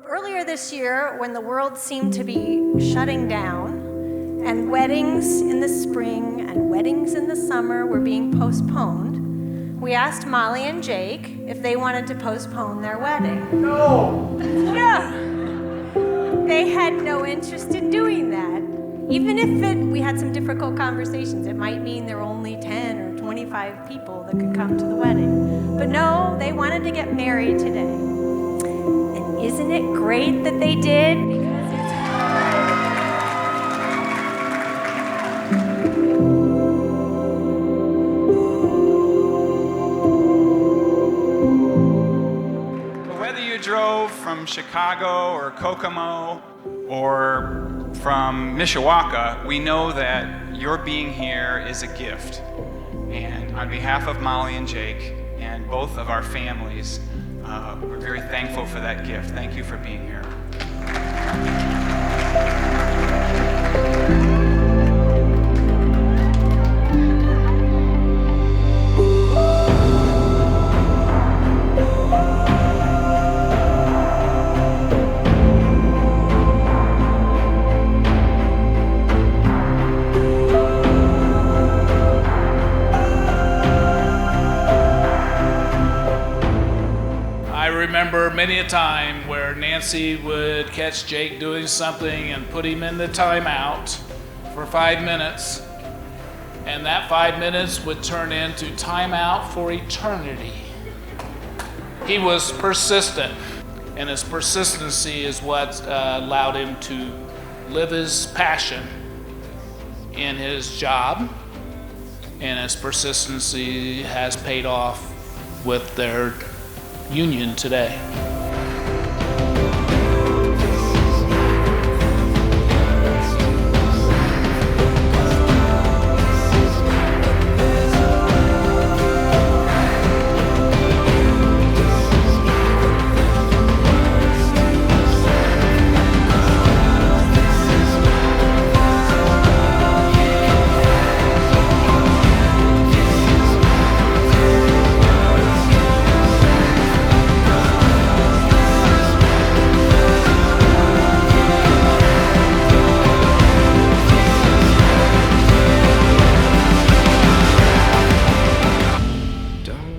Earlier this year, when the world seemed to be shutting down, and weddings in the spring and weddings in the summer were being postponed, we asked Molly and Jake if they wanted to postpone their wedding. No! Yeah. They had no interest in doing that. Even if we had some difficult conversations, it might mean there were only 10 or 25 people that could come to the wedding. But no, they wanted to get married today. And isn't it great that they did? Because it's Whether you drove from Chicago or Kokomo or from Mishawaka, we know that your being here is a gift. And on behalf of Molly and Jake and both of our families, we're very thankful for that gift. Thank you for being here. I remember many a time where Nancy would catch Jake doing something and put him in the timeout for 5 minutes, and that 5 minutes would turn into timeout for eternity. He was persistent, and his persistency is what allowed him to live his passion in his job, and his persistency has paid off with their union today.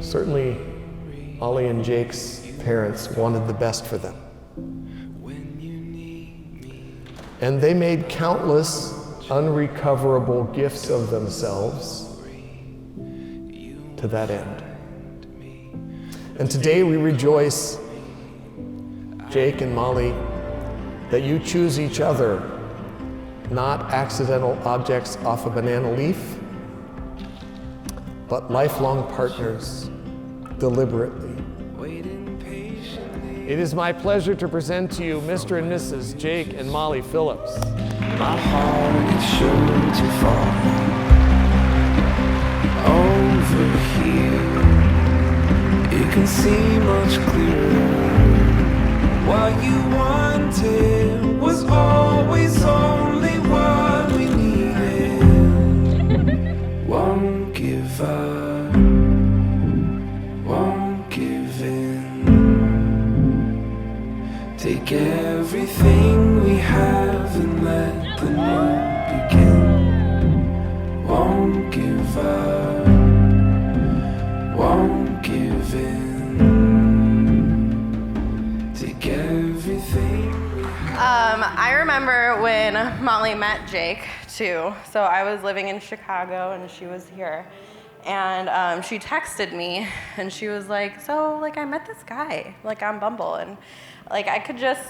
Certainly, Molly and Jake's parents wanted the best for them. And they made countless unrecoverable gifts of themselves to that end. And today we rejoice, Jake and Molly, that you choose each other, not accidental objects off a banana leaf, but lifelong partners, deliberately. It is my pleasure to present to you Mr. and Mrs. Jake and Molly Phillips. My heart is sure to fall over here. You can see much clearer. What you wanted was always only what we needed. Won't give up, won't give in. Take everything we have and let the new begin. Won't give up, won't give in. Take everything we have. I remember when Molly met Jake too. So I was living in Chicago and she was here. And she texted me and she was like, so like I met this guy like on Bumble, and like I could just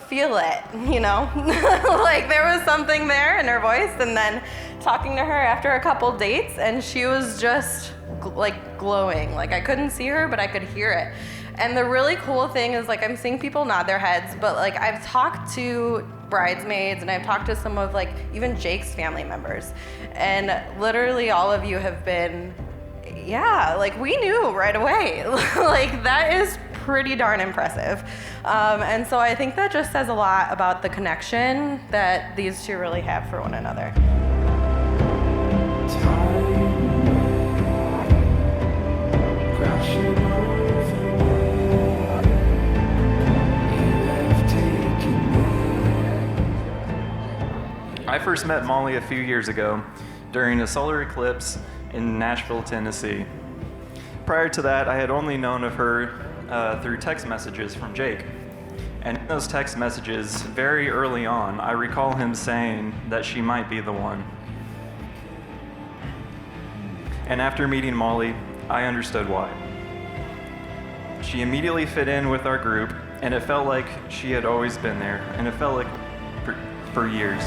feel it, you know? Like there was something there in her voice. And then talking to her after a couple dates, and she was just like glowing. Like I couldn't see her, but I could hear it. And the really cool thing is like I'm seeing people nod their heads, but like I've talked to bridesmaids and I've talked to some of like even Jake's family members, and literally all of you have been, yeah, like we knew right away. Like that is pretty darn impressive. And so I think that just says a lot about the connection that these two really have for one another. I first met Molly a few years ago during a solar eclipse in Nashville, Tennessee. Prior to that, I had only known of her through text messages from Jake. And in those text messages, very early on, I recall him saying that she might be the one. And after meeting Molly, I understood why. She immediately fit in with our group, and it felt like she had always been there, and it felt like for years.